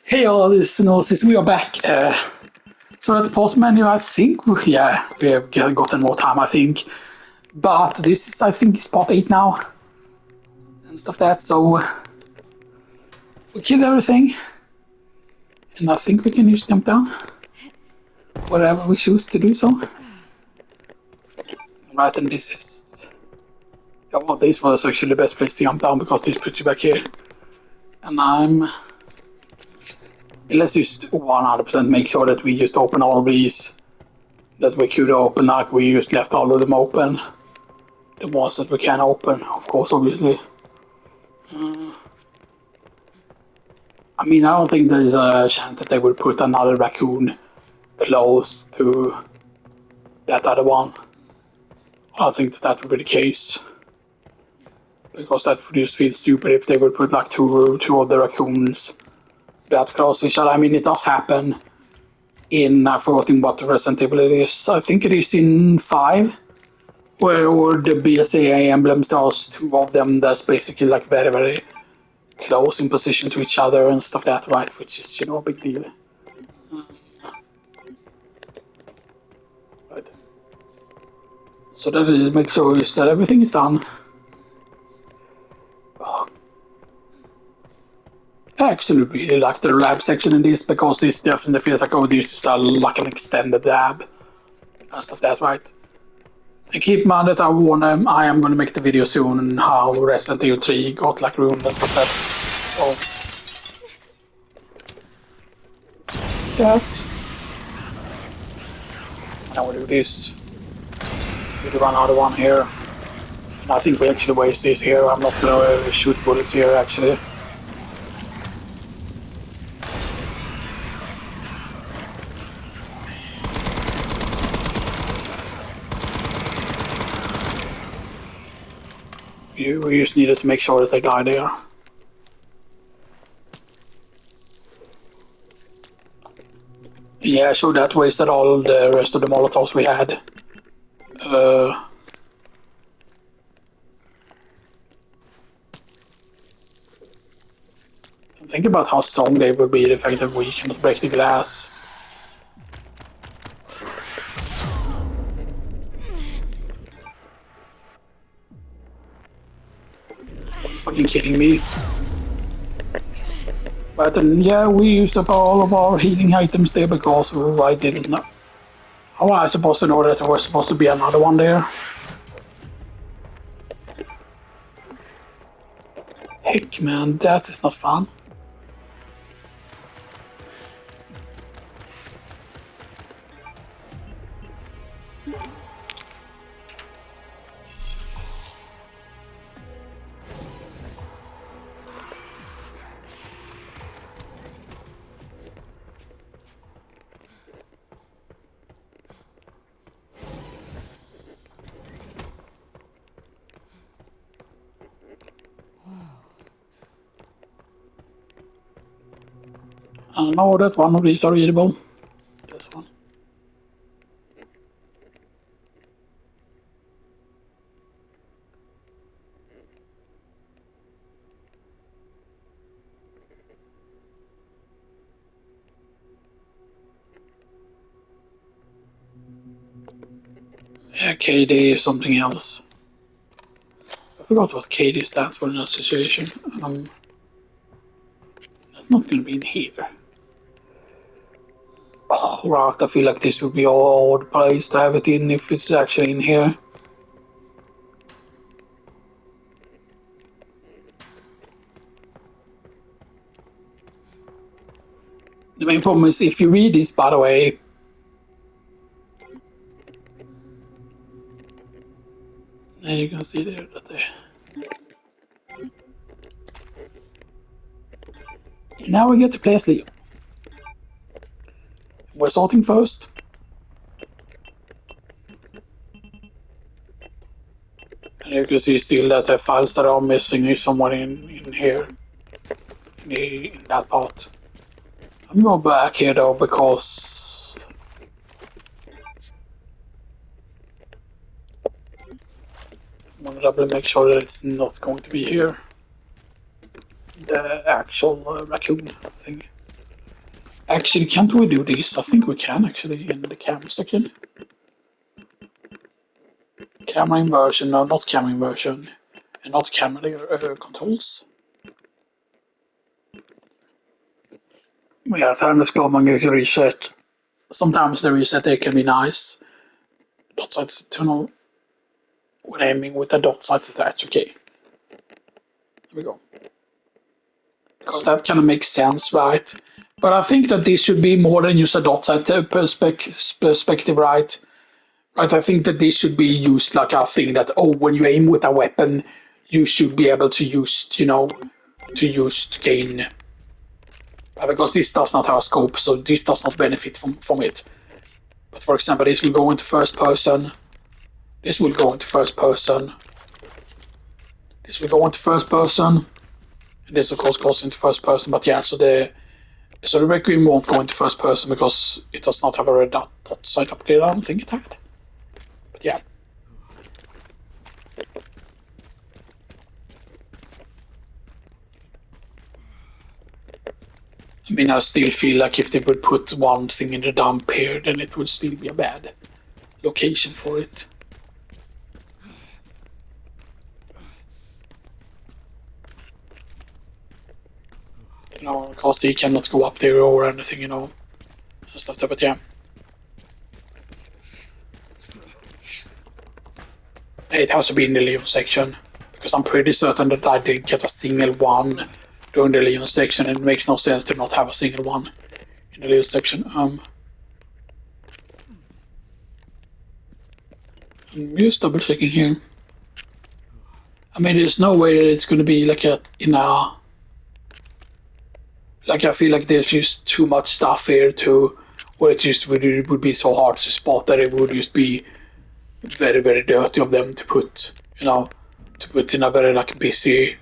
Hey all listeners, we are back. So at the pause menu, I think we have gotten more time, I think. But this is, I think, is part 8 now and stuff that. So we killed everything, and I think we can just jump down wherever we choose to do so. Right, and this is well, this was actually the best place to jump down because this puts you back here. And let's just 100% make sure that we just open all of these that we could open, like we just left all of them open. The ones that we can open, of course, obviously. I mean, I don't think there's a chance that they would put another raccoon close to that other one. I don't think that would be the case. Because that would just feel stupid if they would put like two of the raccoons that close to each other. I mean, it does happen in, I've forgotten what the Resident Evil it is. I think it is in 5, where the BSAA emblems, there's two of them that's basically like very, very close in position to each other and stuff that, right? Which is, a big deal. Right. So that is make sure that everything is done. Oh. I actually really like the lab section in this because this definitely feels like, oh, this is like an extended lab and stuff that, right? And keep in mind that I am gonna make the video soon on how Resident Evil 3 got like ruined and stuff that. So that. Now we do this. We do another one here. And I think we actually waste this here. I'm not gonna shoot bullets here actually. We just needed to make sure that they die there. Yeah, so that wasted all the rest of the Molotovs we had. Think about how strong they would be, the fact that we cannot break the glass. Are you fucking kidding me? But then, yeah, we used up all of our healing items there because I didn't know. How was I supposed to know that there was supposed to be another one there? Heck, man, that is not fun. I know that one of these are readable. This one. Yeah, KD is something else. I forgot what KD stands for in that situation. That's not going to be in here. Oh, right, I feel like this would be an odd place to have it in if it's actually in here. The main problem is if you read this, by the way, and you can see there that they. Now we get to play as Leo. We're sorting first. And you can see still that the files that are missing is somewhere in here. In that part. I'm going back here though because I want to double make sure that it's not going to be here. The actual raccoon thing. Actually, can't we do this? I think we can actually in the camera section. Camera inversion, no, not camera inversion, and not camera controls. Yeah, let's go among the reset. Sometimes the reset there can be nice. Dot sight tunnel when aiming with a dot sight attached. Okay, there we go. Because that kind of makes sense, right? But I think that this should be more than just a dot sight perspective, right? Right, I think that this should be used like a thing that, oh, when you aim with a weapon, you should be able to use, to gain. Because this does not have a scope, so this does not benefit from it. But for example, this will go into first person. This will go into first person. This will go into first person. And this, of course, goes into first person. But yeah, so the Requiem won't go into first person because it does not have a red dot sight upgrade. I don't think it had. But yeah. I mean, I still feel like if they would put one thing in the dump here, then it would still be a bad location for it. Because they cannot go up there or anything, and stuff there, but yeah. It has to be in the Leon section, because I'm pretty certain that I did get a single one during the Leon section, and it makes no sense to not have a single one in the Leon section. I'm just double checking here. I mean, there's no way that it's going to be like like I feel like there's just too much stuff here to where it would be so hard to spot that it would just be very, very dirty of them to put, to put in a very like busy.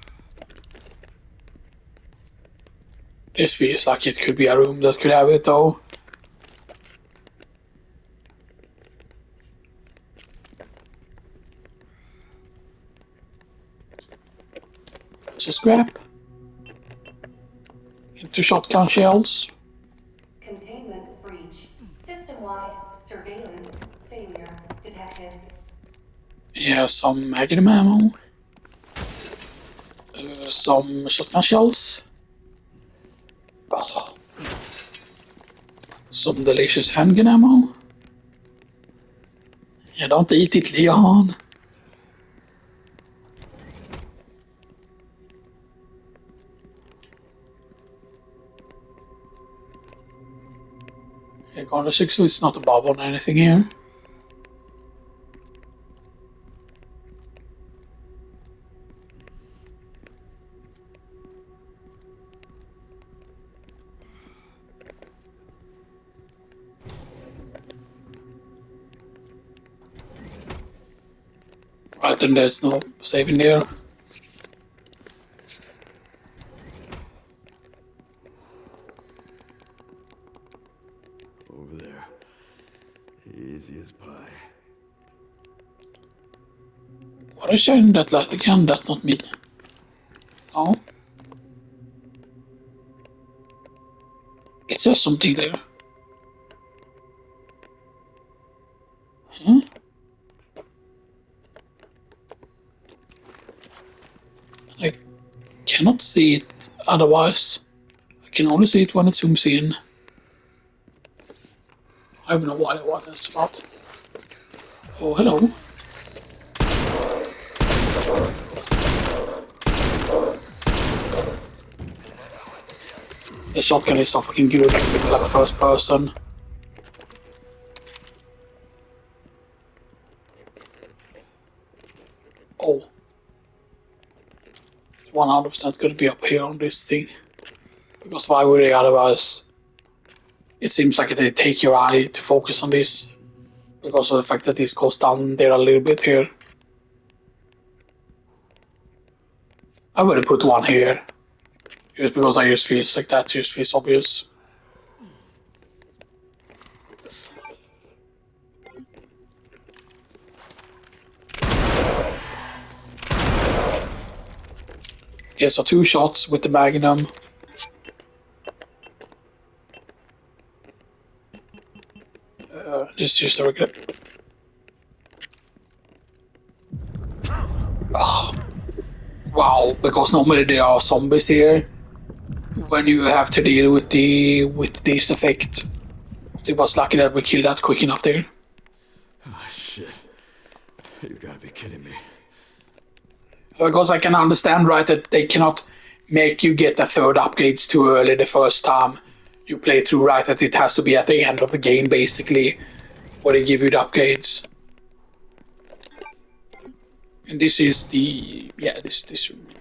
This feels like it could be a room that could have it though. So scrap. Into shotgun shells. Containment breach. System-wide surveillance failure detected. Yeah, some magnum ammo. Some shotgun shells. Oh. Some delicious handgun ammo. Yeah, don't eat it, Leon. Yeah, Garner 6 is not above on anything here. Right, and there's no saving there. Over there. Easy as pie. What is shining that light again? That's not me. Oh. It says something there. Huh? I cannot see it otherwise. I can only see it when it zooms in. I have no idea what that's about. Oh, hello. The shotgun is so fucking good, like first person. Oh. It's 100% gonna be up here on this thing. Because why would they otherwise? It seems like they take your eye to focus on this. Because of the fact that this goes down there a little bit here. I would have put one here. Just because I just feels like that just feels obvious. Yeah, so 2 shots with the Magnum. This is very good. Oh, wow, because normally there are zombies here when you have to deal with this effect. It was lucky that we killed that quick enough there. Oh, shit. You've got to be kidding me. Because I can understand, right, that they cannot make you get the third upgrades too early the first time you play through, right? That it has to be at the end of the game, basically, where they give you the upgrades. And this is the, yeah, this room, yeah.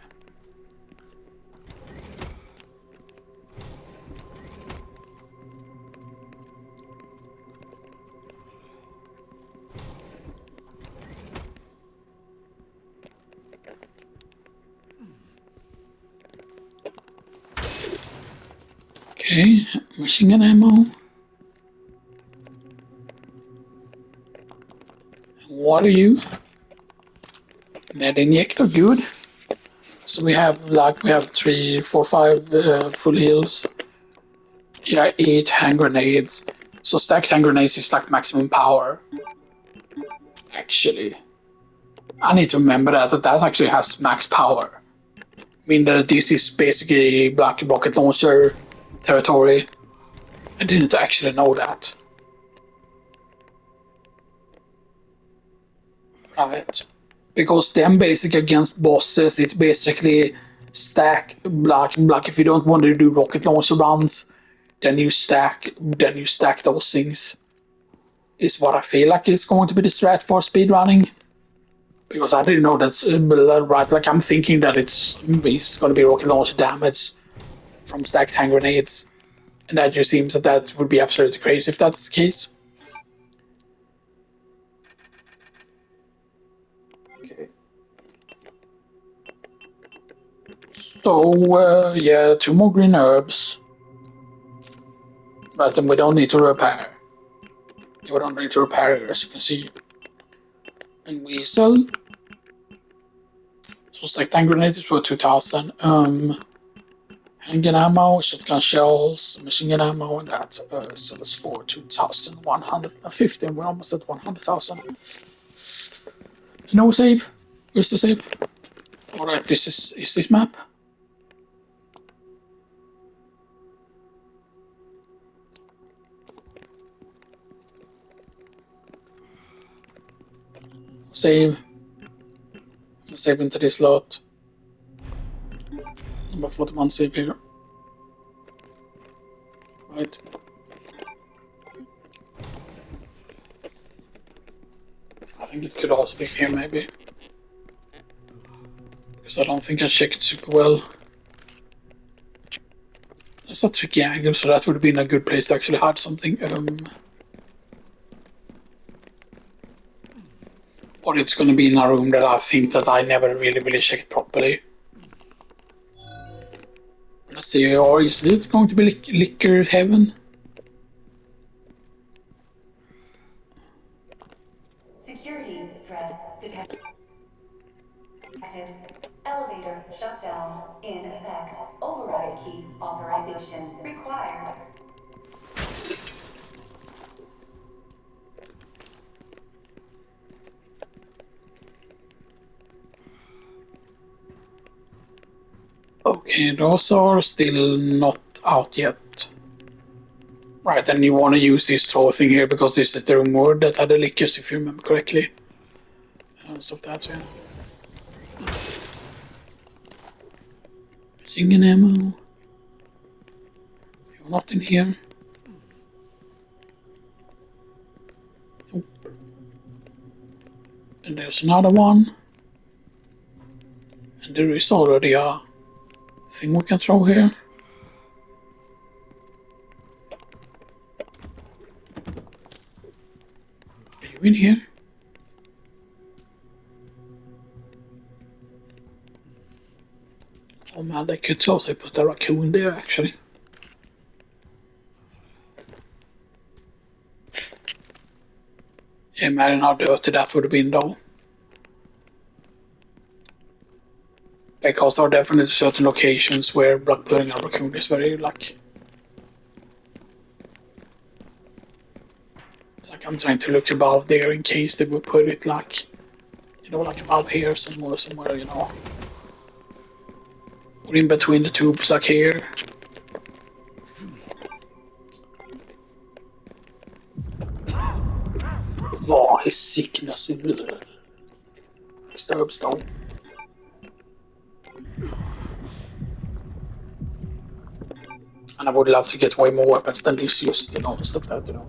Okay, machine gun ammo. What are you? Med injector, good. So we have 3, 4, 5 full heals. Yeah, 8 hand grenades. So stacked hand grenades is like maximum power. Actually, I need to remember that actually has max power. I mean that this is basically black rocket launcher territory. I didn't actually know that. Right. Because then basically against bosses, it's basically stack black. If you don't want to do rocket launcher runs, then you stack those things. Is what I feel like is going to be the strat for speedrunning. Because I didn't know that's right. Like I'm thinking that it's going to be rocket launcher damage from stacked hand grenades, and that just seems that would be absolutely crazy if that's the case. Okay. So yeah, 2 more green herbs, but then we don't need to repair. We don't need to repair here, as you can see. And we sell. So stacked hand grenades for 2,000. Handgun ammo, shotgun shells, machine gun ammo, and that sells for 2,150. We're almost at 100,000. No save. Where's the save? Alright, this is this map? Save. Save into this lot. Number 41 save here. Right. I think it could also be here maybe. Because I don't think I checked super well. It's a tricky angle, so that would have been a good place to actually hide something. Or it's going to be in a room that I think that I never really checked properly. Let's see, or is it going to be liquor heaven? Security threat detected. Elevator shutdown in effect. Override key authorization required. Okay, those are still not out yet. Right, and you want to use this throw thing here because this is the room that had the liquors, if you remember correctly. So that's it. Singing ammo. You're not in here. Nope. And there's another one. And there is already a thing we can throw here. Are you in here? Oh man, they could also put a raccoon there actually. Yeah, imagine how dirty that would have been though. Because there are definitely certain locations where blood putting a raccoon is very like Like I'm trying to look above there in case they would put it like, you know, like above here somewhere, you know. Or in between the tubes like here. Oh, his sickness disturbs though. And I would love to get way more weapons than this used, you know, and stuff like that, you know.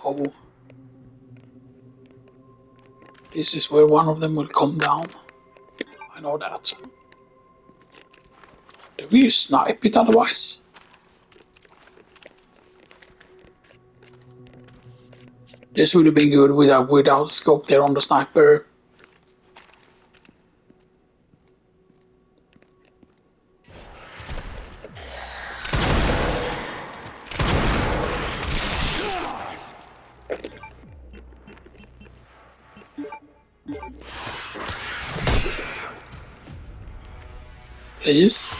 Oh. This is where one of them will come down. I know that. Do we snipe it otherwise? This would have been good without scope there on the sniper. Please.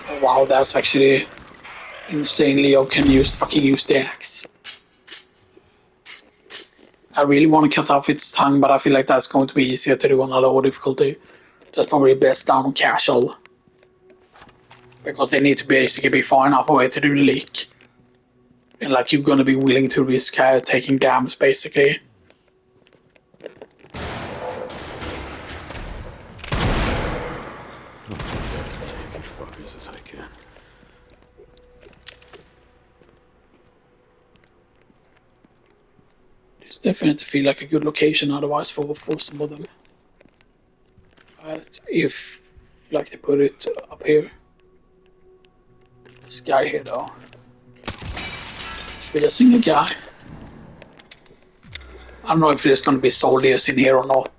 Oh, wow, that's actually insanely you can fucking use the axe. I really want to cut off its tongue, but I feel like that's going to be easier to do on a lower difficulty. That's probably best down on casual. Because they need to basically be far enough away to do the leak. And like you're gonna be willing to risk taking damage basically. Fuckers as I can. It's definitely feel like a good location otherwise for some of them. But if like they put it up here. This guy here though. It's facing a guy. I don't know if there's gonna be soldiers in here or not.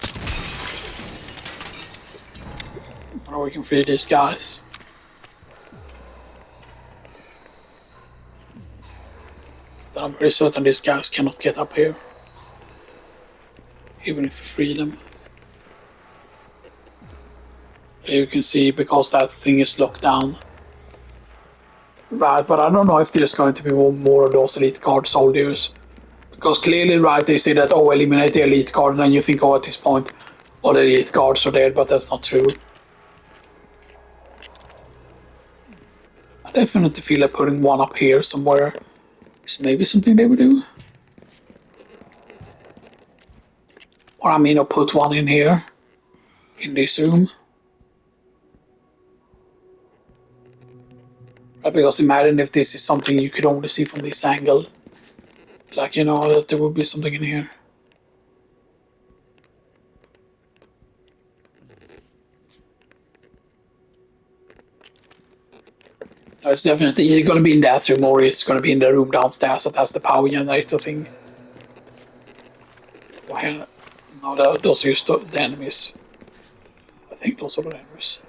Or we can free these guys. But I'm pretty certain these guys cannot get up here. Even if we free them. You can see because that thing is locked down. Right, but I don't know if there's going to be more of those elite guard soldiers. Because clearly, right, they say that, oh, eliminate the elite guard, and then you think, oh, at this point, all the elite guards are dead, but that's not true. I definitely feel like putting one up here somewhere is maybe something they would do. Or I mean, I'll put one in here, in this room. Right, because imagine if this is something you could only see from this angle. Like, you know, that there would be something in here. No, it's definitely either going to be in that room or it's going to be in the room downstairs that has the power generator thing. Well, no, those are just the enemies. I think those are the enemies.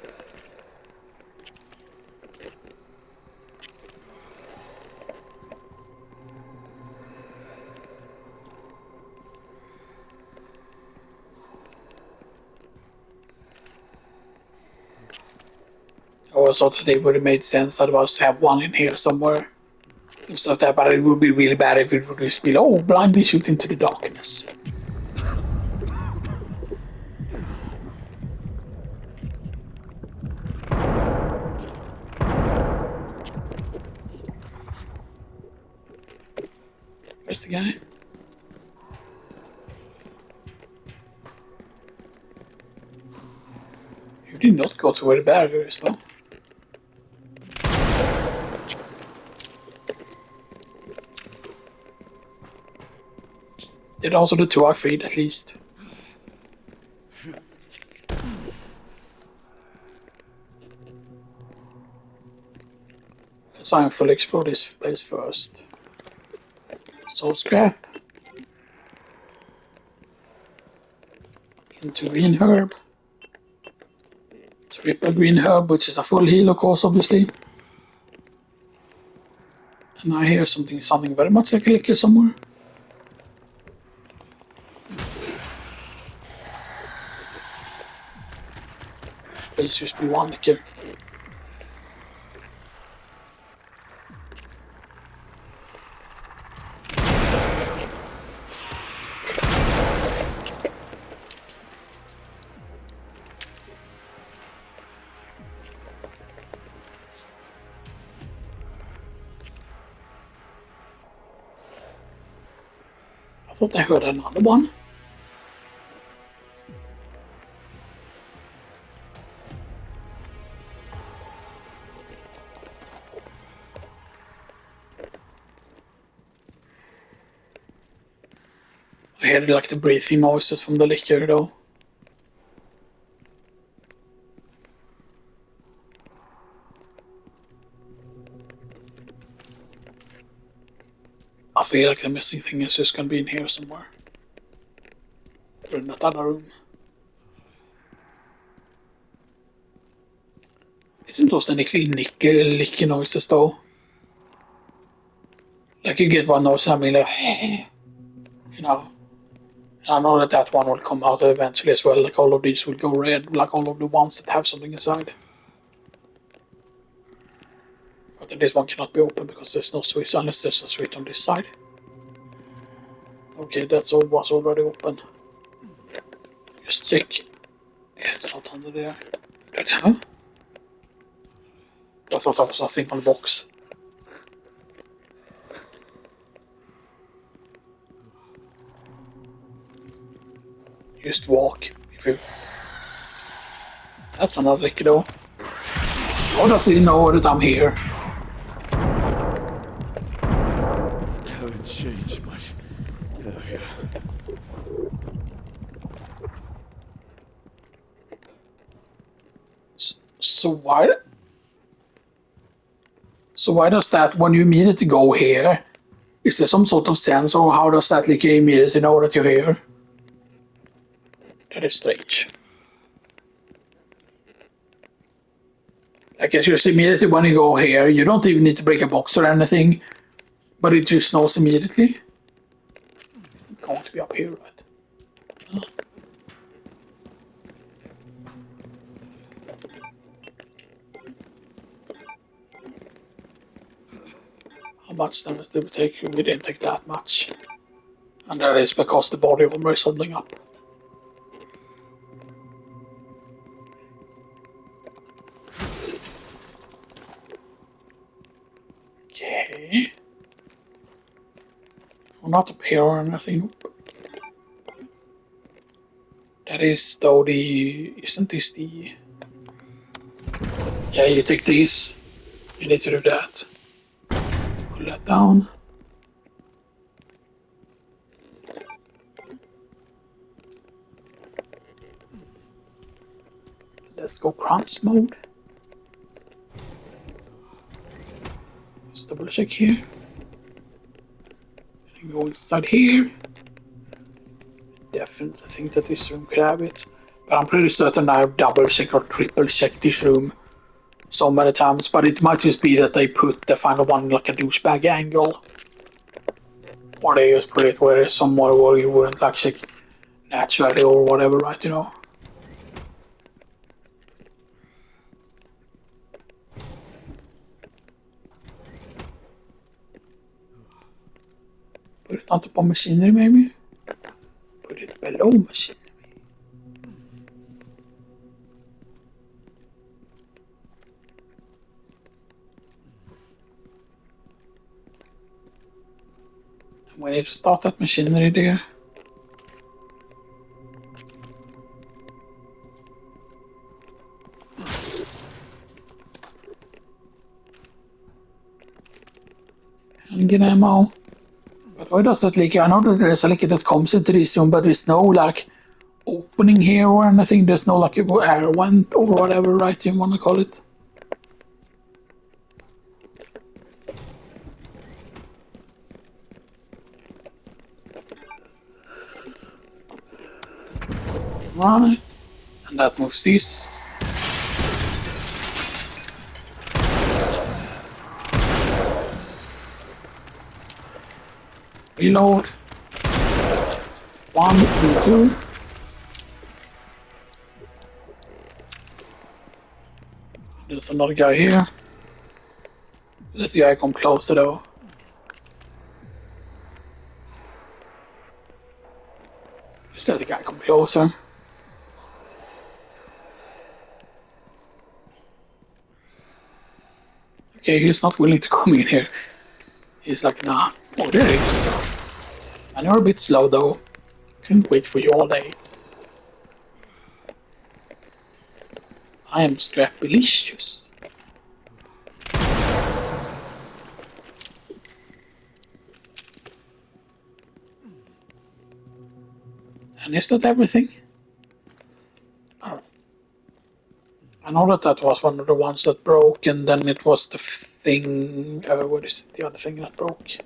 I always thought that it would have made sense otherwise to have one in here somewhere. And stuff like that, but it would be really bad if it would just be, oh, blindly shoot into the darkness. Where's the guy? You did not go to where the barrier is, though. Did also the two I freed, at least. Let's try and fully explore this place first. So scrap. Into green herb. triple green herb, which is a full heal, of course, obviously. And I hear something very much like a licker somewhere. Please just be one licker. I thought I heard another one. I heard like the breathing noises from the licker though. I feel like the missing thing is just gonna be in here somewhere. Or in that other room. Isn't those any clean licky noises though? Like you get one noise, I mean like, you know. And I know that one will come out eventually as well, like all of these will go red, like all of the ones that have something inside. But this one cannot be opened because there's no switch, unless there's a switch on this side. Okay, that's all was already open. Just check. Yeah, it's not under there. Huh? I thought that was a thing on the box. Just walk. If you. That's another lick though. How does he know that I'm here? Haven't changed much. Oh, yeah. So why? So why does that, when you immediately go here, is there some sort of sense, or how does that like immediately know that you're here? That is strange. Like it's just immediately when you go here, you don't even need to break a box or anything, but it just knows immediately. It's going to be up here, right? Huh. How much damage did we take? We didn't take that much. And that is because the body armor is holding up. Okay. I'm not up here or anything. That is though the... Isn't this the... Yeah, you take these. You need to do that. Pull that down. Let's go crunch mode. Let's double check here. And go inside here. Definitely think that this room could have it. But I'm pretty certain I've double checked or triple checked this room so many times. But it might just be that they put the final one like a douchebag angle. Or they just put it where it's somewhere where you wouldn't like check naturally or whatever, right, you know? Put it on top of machinery, maybe? Put it below machinery. And we need to start that machinery there. And get ammo. But why does that leak? I know that there's a leak that comes into this room, but there's no like opening here or anything. There's no like air vent or whatever, right? You want to call it? Right. And that moves this. Reload. 1 and 2. There's another guy here. Let the guy come closer though. Just let the guy come closer. Okay, he's not willing to come in here. He's like, nah. Oh, there he is. And you're a bit slow though. Couldn't wait for you all day. I am strapilicious. And is that everything? Oh. I know that was one of the ones that broke, and then it was the thing. What is it? The other thing that broke?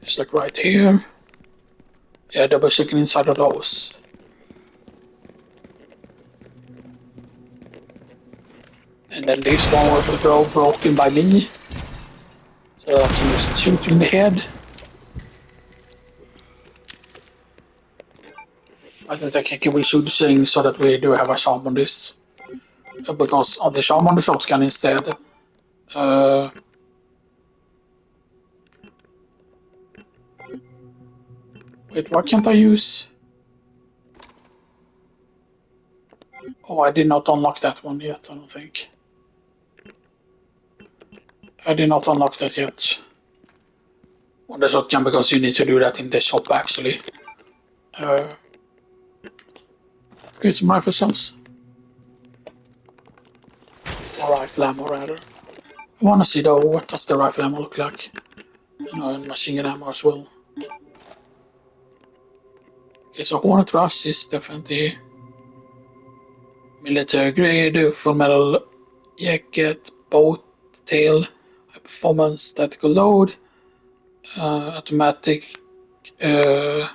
It's like right here. Yeah, double checking inside of those. And then this one was broken by me. So I can just shoot in the head. I think we should sing so that we do have a charm on this. Because of the charm on the shotgun instead. Wait, what can't I use? Oh, I did not unlock that one yet, I don't think. I did not unlock that yet. On the shotgun, because you need to do that in the shop actually. Create some rifle shells. Or rifle ammo rather. I wanna see though, what does the rifle ammo look like? And machine gun ammo as well. Okay, so Hornet Rush is definitely military grade, full metal jacket, boat tail, high performance, statical load, automatic, yeah,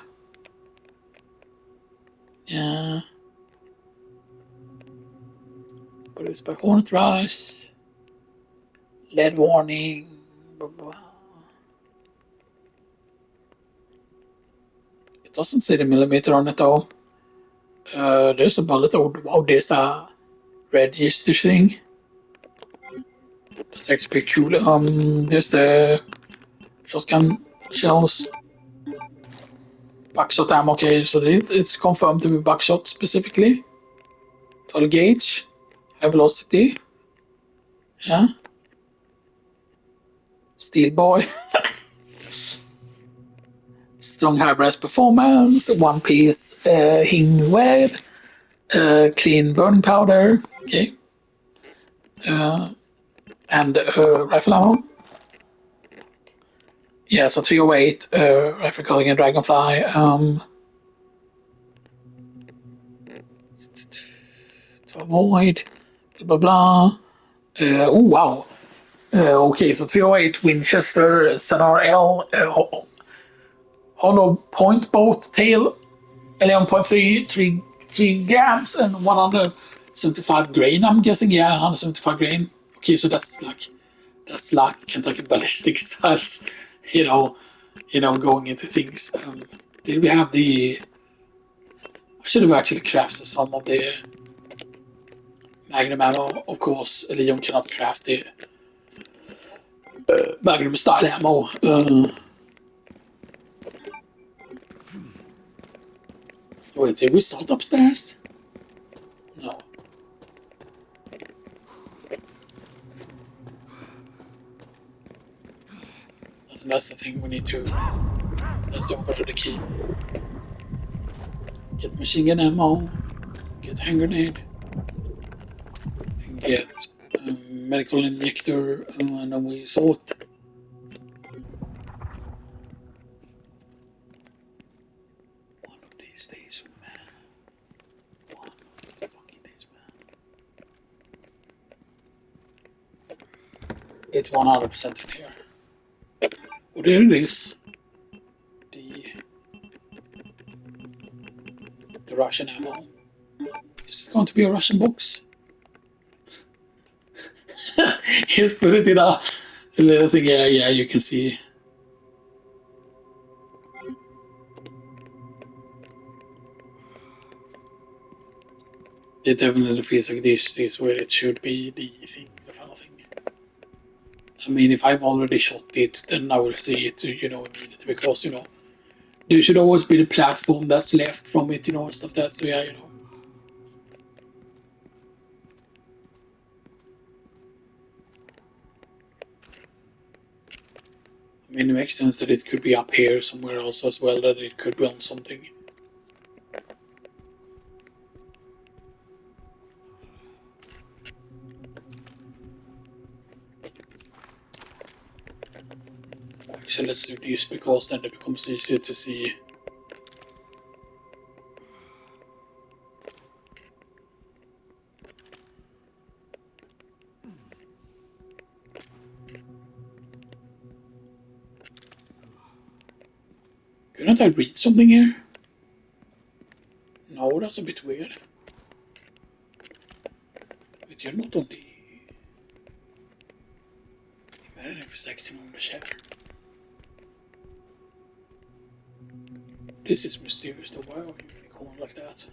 produced by Hornet Rush, lead warning, blah, blah. It doesn't say the millimeter on it though. There's a bullet. Oh, wow, there's a register thing. That's actually pretty cool. There's the shotgun shells. Buckshot ammo, okay, so it's confirmed to be buckshot specifically. 12 gauge. High velocity. Yeah. Steel boy. Strong high brass performance. One piece hing weight. Clean burning powder. Okay. And rifle ammo. Yeah, so 308 rifle cutting a dragonfly. To avoid. Blah blah blah. Oh wow. Okay, so 308 Winchester ZRL hollow point boat tail 11.3 grams and 175 grain. I'm guessing, yeah, 175 grain. Okay, so that's like Kentucky ballistic styles, you know, going into things. Did we have the? I should have actually crafted some of the Magnum ammo. Of course, Leon cannot craft the Magnum style ammo. Wait, did we start upstairs? No. That's the thing we need to. Let's open the key. Get machine gun ammo. Get hand grenade. And get medical injector. And then we sort. One of these days, man. One of these fucking days, man. It's 100% in here. Oh, there it is. The Russian ammo. Is it going to be a Russian box? Just put it in a little thing. Yeah, you can see. it definitely feels like this is where it should be, the thing, the final thing. I mean, if I've already shot it, then I will see it, immediately, because, there should always be the platform that's left from it, and stuff that, so yeah, I mean, it makes sense that it could be up here somewhere else as well, that it could be on something. Actually, let's do this, because then it becomes easier to see. Couldn't I read something here? No, that's a bit weird. But you're not only very section on the chair. This is mysterious, though. Why are you in a corner like that?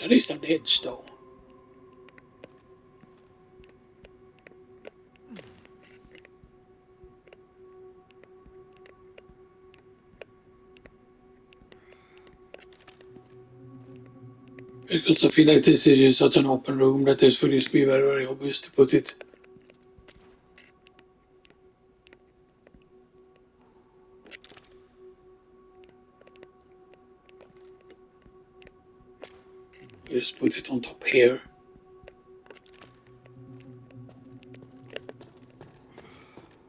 That is an edge, though. Because I feel like this is just such an open room that this would just be very, very obvious to put it. We just put it on top here.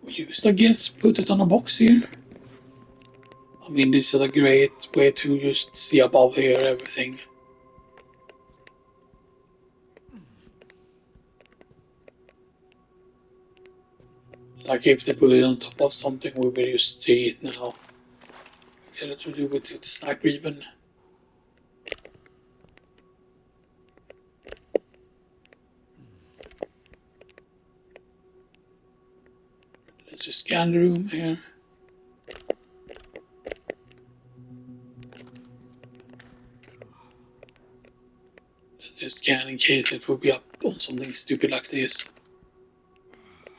We used, I guess, put it on a box here. I mean, this is a great way to just see above here everything. Like if they put it on top of something, we will just see it now. Okay, let's do it with the sniper even. Let's just scan the room here. Let's just scan in case it will be up on something stupid like this.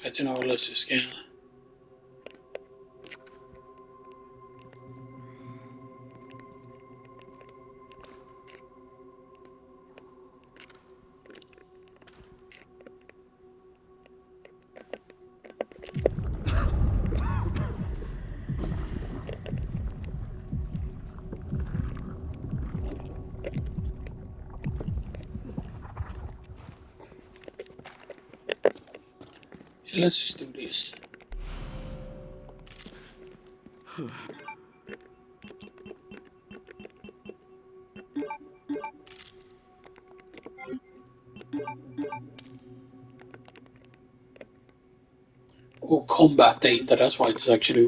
But let's just scan. Yeah, let's just do this. Or combat data, that's why it's actually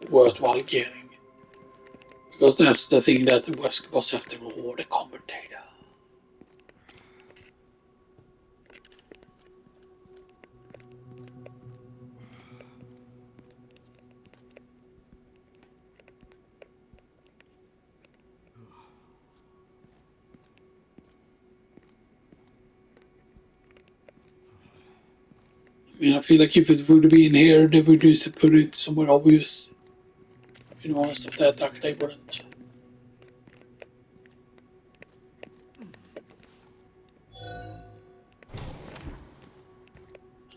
worthwhile getting. Because that's the thing that was after all, the combat data. I mean, I feel like if it would be in here, they would just put it somewhere obvious. And stuff that they wouldn't.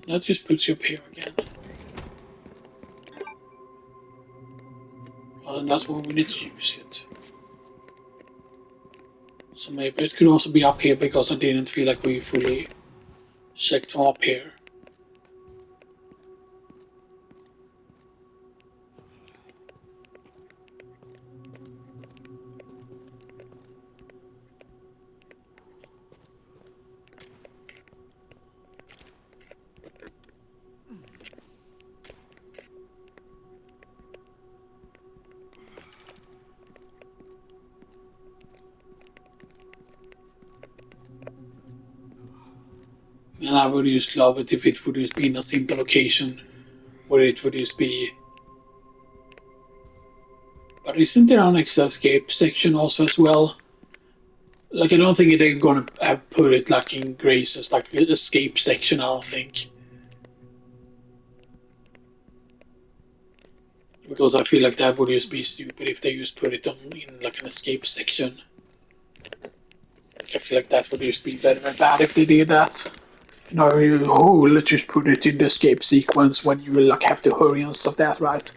That just puts you up here again. Well, and that's when we need to use it. So maybe it could also be up here, because I didn't feel like we fully checked from up here. And I would just love it if it would just be in a simple location where it would just be. But isn't there an extra escape section also as well? Like I don't think they're gonna have put it like in Grace's like escape section. I don't think because I feel like that would just be stupid if they just put it on in like an escape section. Like, I feel like that would just be better than bad if they did that. You know, let's just put it in the escape sequence when you will like have to hurry and stuff that, right?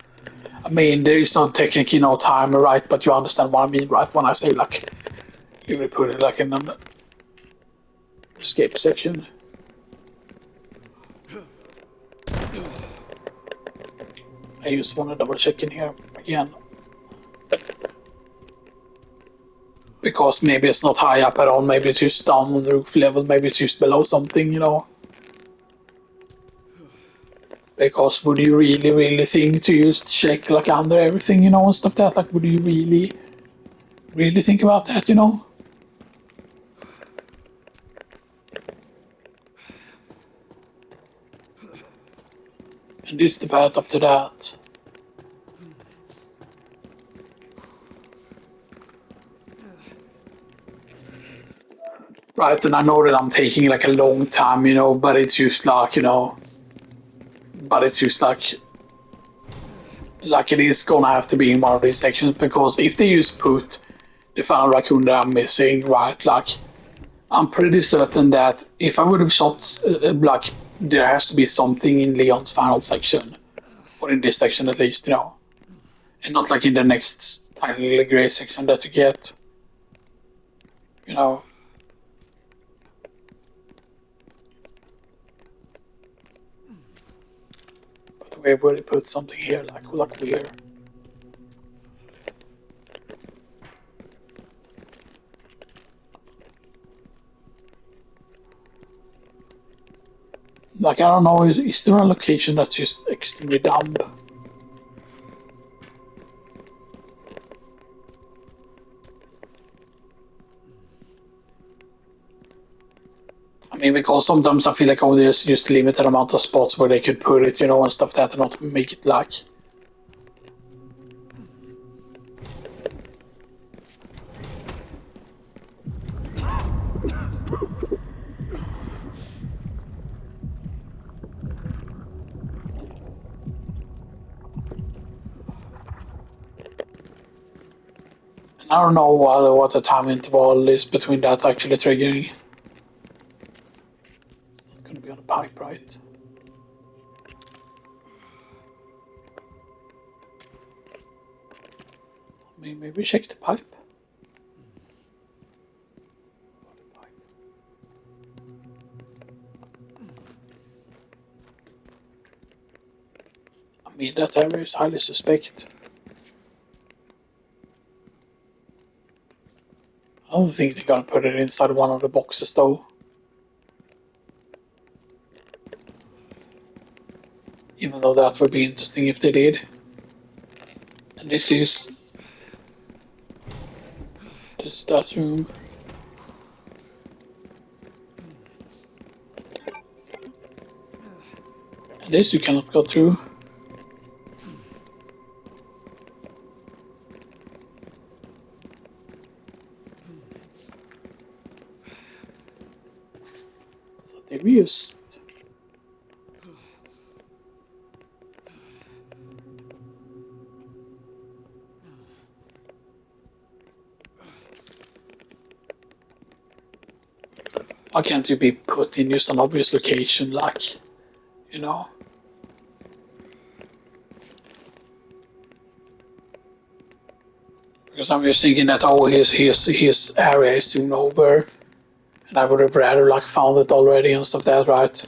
I mean, there is no technically no timer, right? But you understand what I mean, right? When I say like, you will put it like in an escape section. I just want to double check in here again. Because maybe it's not high up at all, maybe it's just down on the roof level, maybe it's just below something, you know. Because would you really think to just check like under everything, you know, and stuff that, like would you really think about that, you know? And this is the path up to that. Right, and I know that I'm taking like a long time, you know, but it's just like, you know, but it's just like it is gonna have to be in one of these sections because if they just put the final raccoon that I'm missing, right, like I'm pretty certain that if I would have shot, like, there has to be something in Leon's final section, or in this section at least, you know, and not like in the next tiny little gray section that you get, you know. But where would it put something here, like where? Like, I don't know, is there a location that's just extremely dumb? I mean, because sometimes I feel like, oh, there's just limited amount of spots where they could put it, you know, and stuff that, and not make it like. And I don't know what the time interval is between that actually triggering. It's gonna be on the pipe, right? I mean, maybe check the pipe. I mean, that area is highly suspect. I don't think they're gonna put it inside one of the boxes though. Even though that would be interesting if they did. And this is that room. And this you cannot go through. So they reused. Why can't you be put in just an obvious location, like, you know? Because I'm just thinking that, oh, his area is soon over, and I would have rather like found it already and stuff that, right?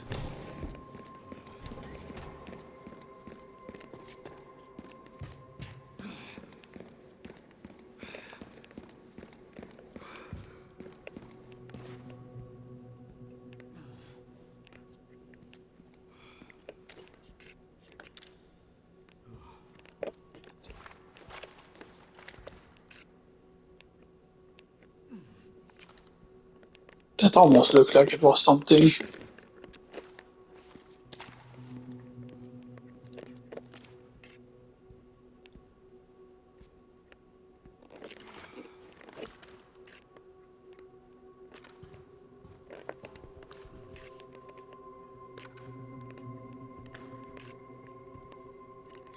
That almost looked like it was something.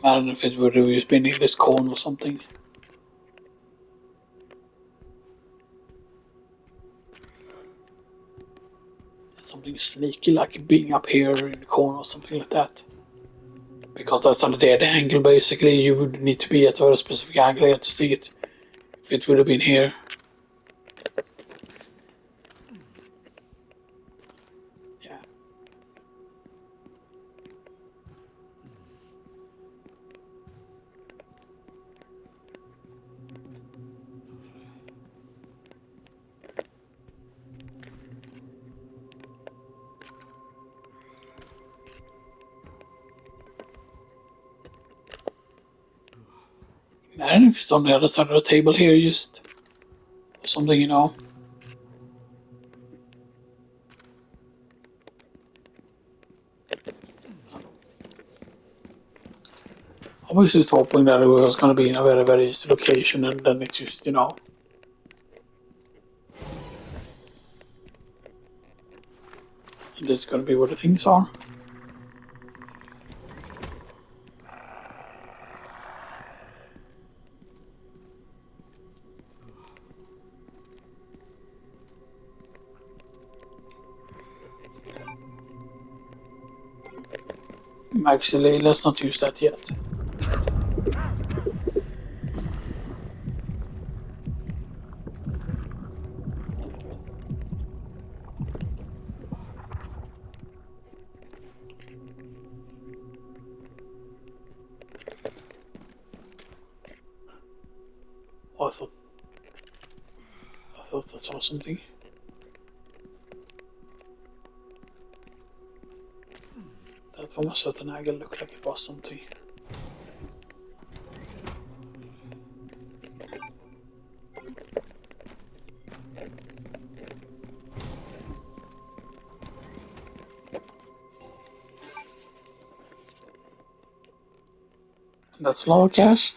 Imagine if it would have just been in this corner or something. Something sneaky like being up here in the corner or something like that. Because that's under the angle basically, you would need to be at a very specific angle here to see it. If it would have been here. Yeah. Imagine if it's on the other side of the table here, just or something, you know. I was just hoping that it was going to be in a very, very easy location, and then it's just, you know. And this is going to be where the things are. Actually, let's not use that yet. Oh, I thought I saw something. That from a certain angle looked like it was something. And that's lower cash.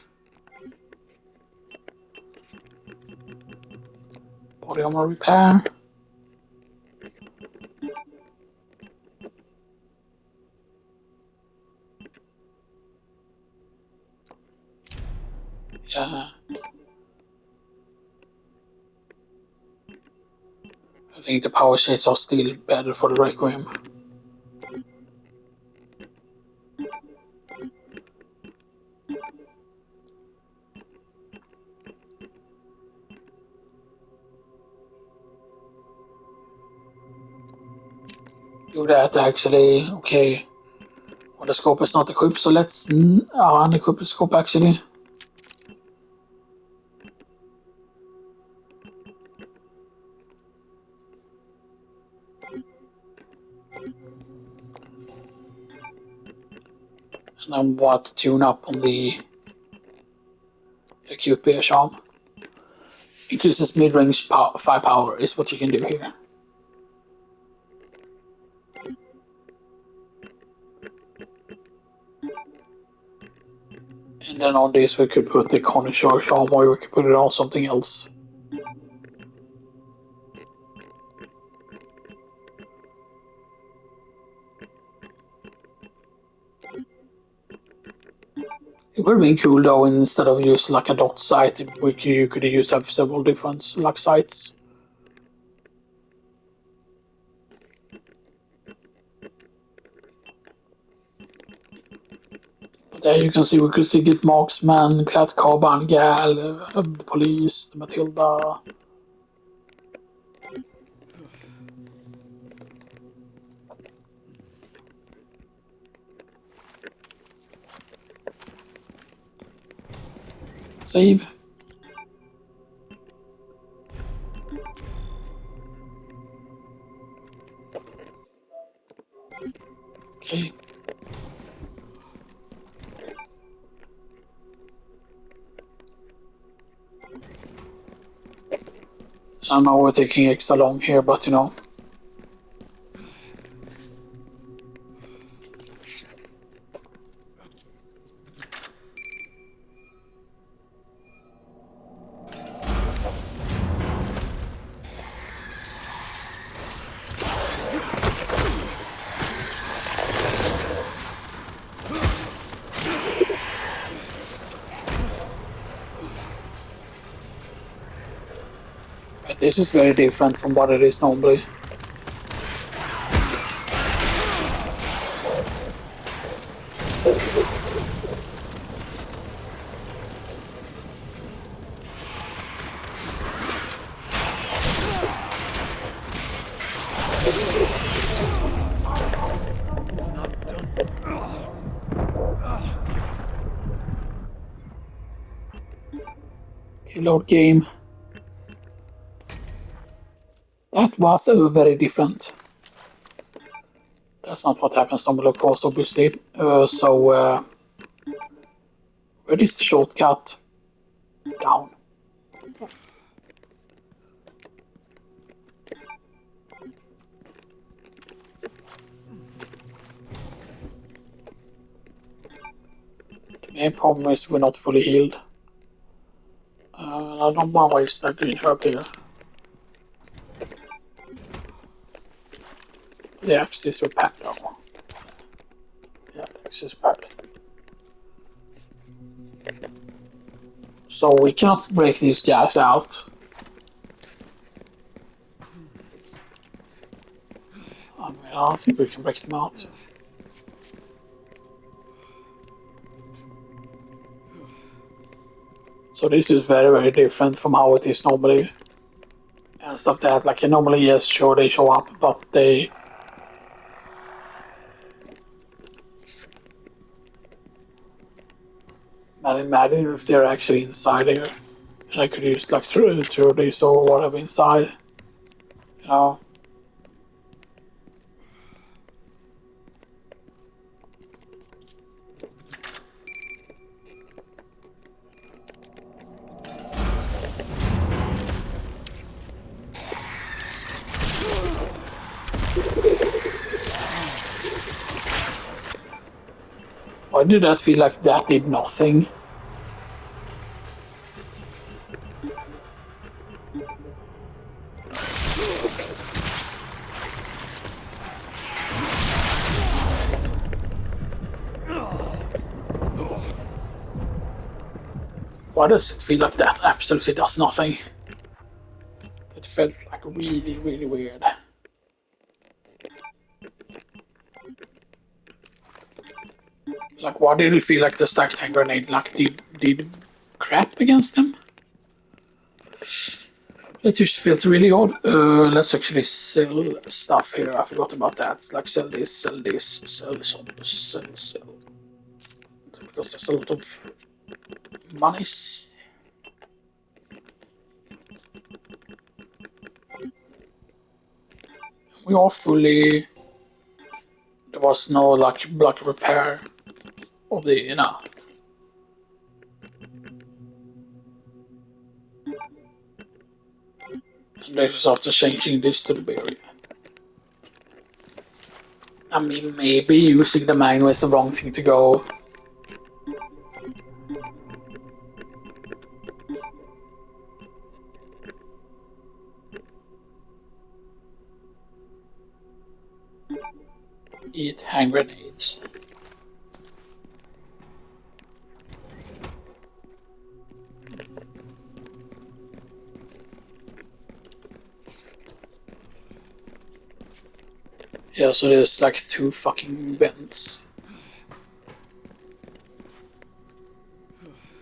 Body armor repair. Yeah. I think the power shades are still better for the Requiem. Do that actually. Okay. Well, the scope is not equipped, so let's unequip the scope actually. And I want to tune up on the acute bear charm. Increases mid-range firepower is what you can do here. And then on this we could put the connoisseur charm, or we could put it on something else. It would have been cool though, instead of use like a dot sight, you could use have several different like sights. But there you can see we could see get marksman, Clat Carbine, Gal, the police, the Matilda. Save. Okay. I know we're taking extra long here, but you know. this is very different from what it is normally. Okay, load game. That was very different. That's not what happens normally, of course, obviously. Where is the shortcut? Down. The main problem is we're not fully healed. I don't want to waste that green herb here. The axe is repaired though. Yeah, the axe is repaired. So we cannot break these guys out. I mean, I don't think we can break them out. So this is very, very different from how it is normally. And stuff that, like, normally, yes, sure, they show up, but they... Imagine if they're actually inside here. And I could use, like, through this or whatever inside. You know? Why did that feel like that did nothing? Why does it feel like that absolutely does nothing? It felt like really, really weird. Like, why did it feel like the stacked hand grenade like did crap against them? That just felt really odd. Let's actually sell stuff here. I forgot about that. Like sell this, sell this, sell, sell. Because there's a lot of monies. We are fully. There was no like repair of the, you know. And this is after changing this to the berry. I mean, maybe using the manual is the wrong thing to go. Eat hand grenades. Yeah, so there's like 2 fucking vents.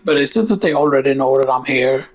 But is it that they already know that I'm here?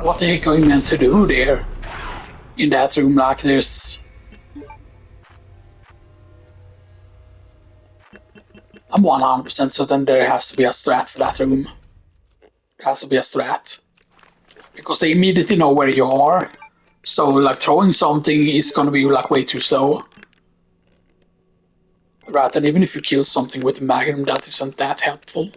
What the heck are you meant to do there? In that room, like there's... I'm 100% certain there has to be a strat for that room. There has to be a strat. Because they immediately know where you are. So like throwing something is gonna be like way too slow. Right, and even if you kill something with a magnum, that isn't that helpful.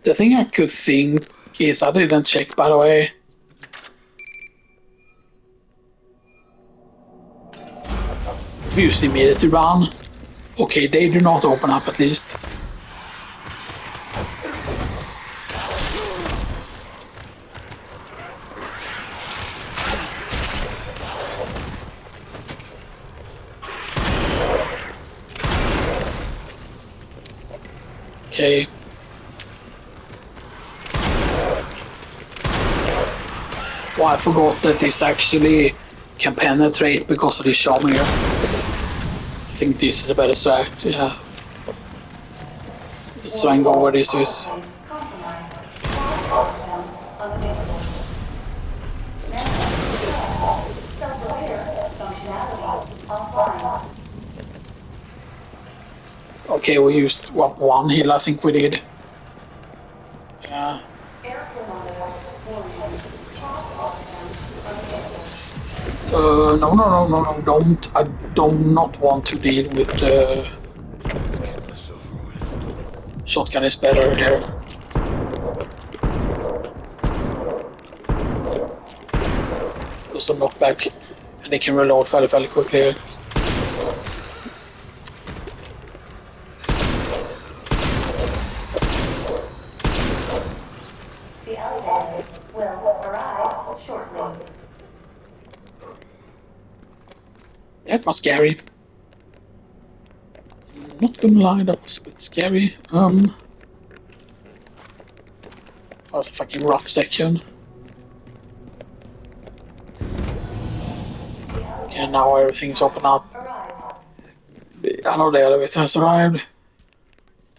The thing I could think is, I didn't check by the way. We used immediately run. Okay, they do not open up at least. Okay. Well, I forgot that this actually can penetrate because of this charm here. I think this is a better strat, yeah. Let's try and go where this is. Compromised. System unavailable. Memory. Self-aware. Functionality offline. Okay, we used one heal, I think we did. Yeah. Airflow monitor. Warning. Top oxygen unavailable. No, don't. I do not want to deal with the Get this over with. shotgun is better there. There's a knockback, and they can reload fairly quickly. The elevator will arrive shortly. That was scary. Not gonna lie, that was a bit scary. That was a fucking rough section. Okay, now everything's open up. Arrived. I know the elevator has arrived.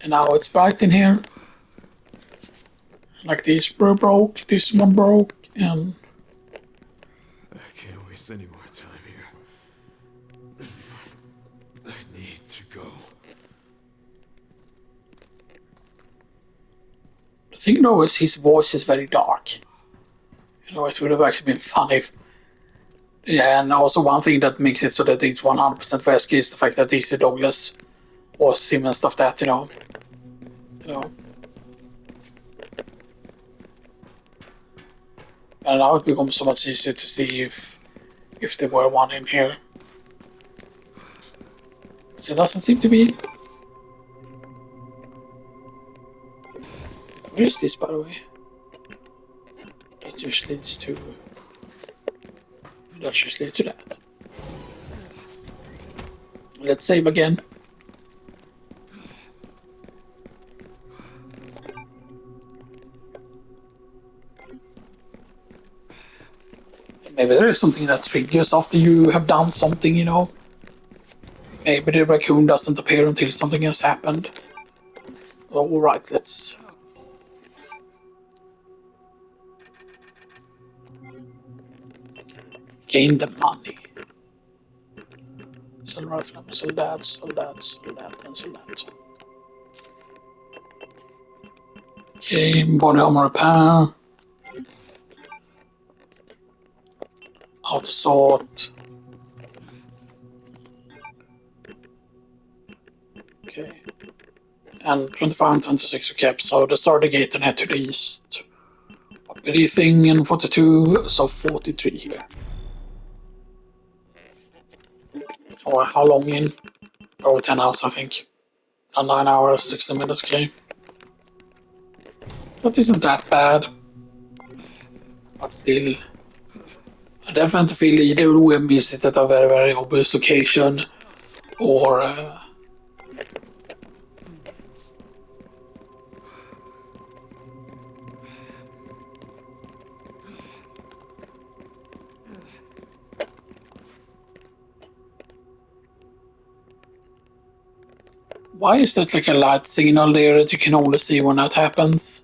And now it's bright in here. Like this broke, this one broke, and I can't waste any more time here. I need to go. the thing though is his voice is very dark. You know, it would have actually been fun if. Yeah, and also one thing that makes it so that it's 100% Vesky is the fact that DC Douglas was him and stuff that, you know. And now it becomes so much easier to see if there were one in here. So it doesn't seem to be. Where is this, by the way? It just leads to. That just leads to that. Let's save again. Maybe there is something that triggers after you have done something, you know. Maybe the raccoon doesn't appear until something has happened. Alright, let's. Gain the money. Sell rifle, sell that, sell that, sell that, and sell that. Okay, body armor repair. Auto sort. Okay. And 25 and 26 recap. So the starter gate and head to the east. Breathing in 42, so 43 here. Or how long in? Over 10 hours, I think. 9 hours, 16 minutes, okay. That isn't that bad. But still. I definitely feel either we miss it at a very obvious location, or why is that like a light signal there that you can only see when that happens?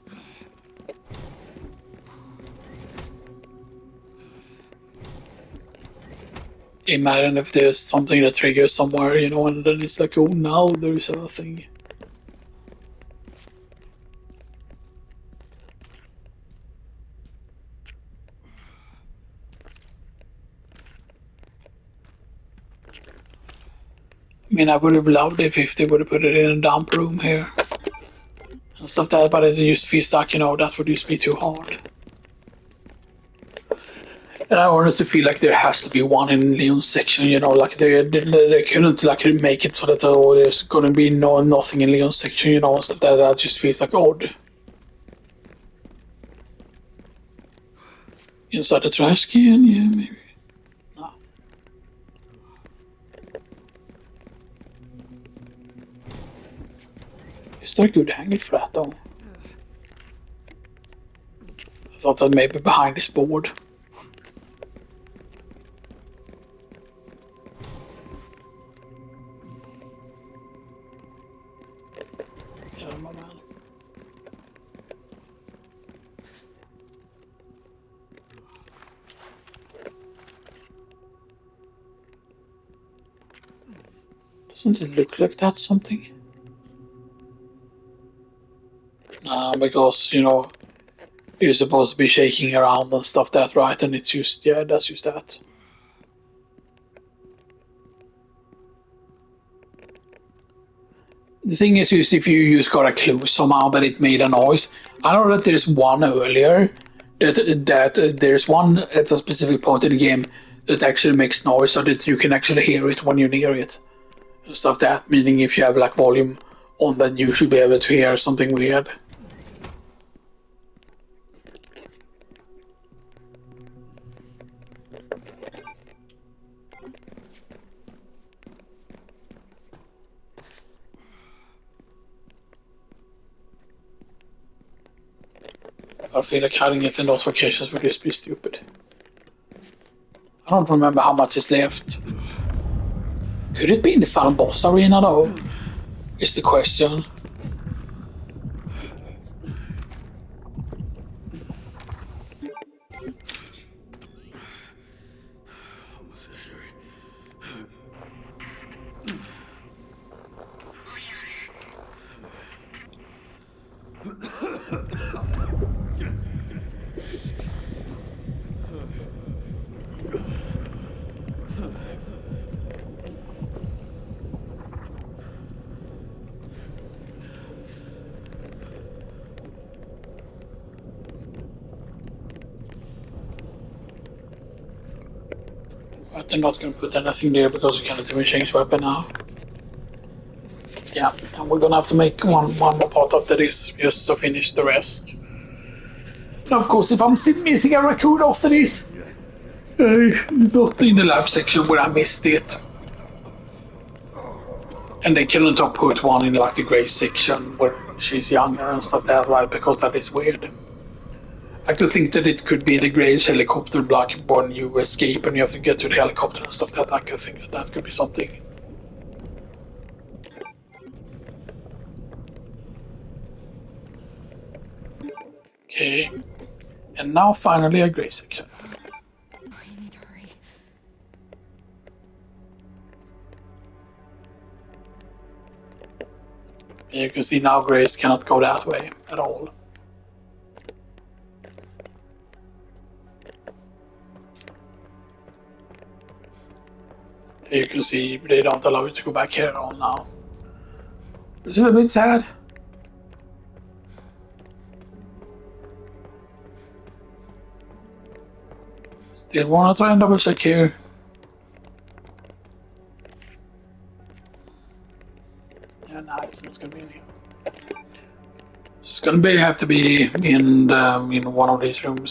Imagine if there's something that triggers somewhere, you know, and then it's like, oh, now there's a thing. I mean, I would have loved if they would have put it in a dump room here and stuff like that, but it just feels like, that would just be too hard. And I honestly feel like there has to be one in Leon's section, like they couldn't like make it so that there's gonna be nothing in Leon's section, and stuff like that. That just feels like odd. Inside the trash can, yeah, maybe. No. Is there a good angle for that though? I thought that maybe behind this board. Yeah, my man. Doesn't it look like that's something? Because, you're supposed to be shaking around and stuff that, right? And it's just, yeah, that's just that. The thing is, just if you just got a clue somehow that it made a noise. I know that there's one earlier, that there's one at a specific point in the game that actually makes noise so that you can actually hear it when you're near it. And stuff that, meaning if you have like volume on, then you should be able to hear something weird. I feel like hiding it in those locations would just be stupid. I don't remember how much is left. Could it be in the final boss arena though? Is the question. Almost sure. But they're not going to put anything there because we cannot even change weapon now. Yeah, and we're gonna have to make one more part after this just to finish the rest. And of course, if I'm still missing a raccoon after this, not in the lab section where I missed it. And they couldn't have put one in like the grey section where she's younger and stuff like that, right? Because that is weird. I could think that it could be the Graves helicopter block when you escape and you have to get to the helicopter and stuff like that. I could think that could be something. Okay. And now finally a grey section. I need to hurry. You can see now Grace cannot go that way at all. You can see they don't allow you to go back here at all now. This is a bit sad. Still wanna try and double check here. Yeah, nah, it's not gonna be in here. It's gonna have to be in one of these rooms.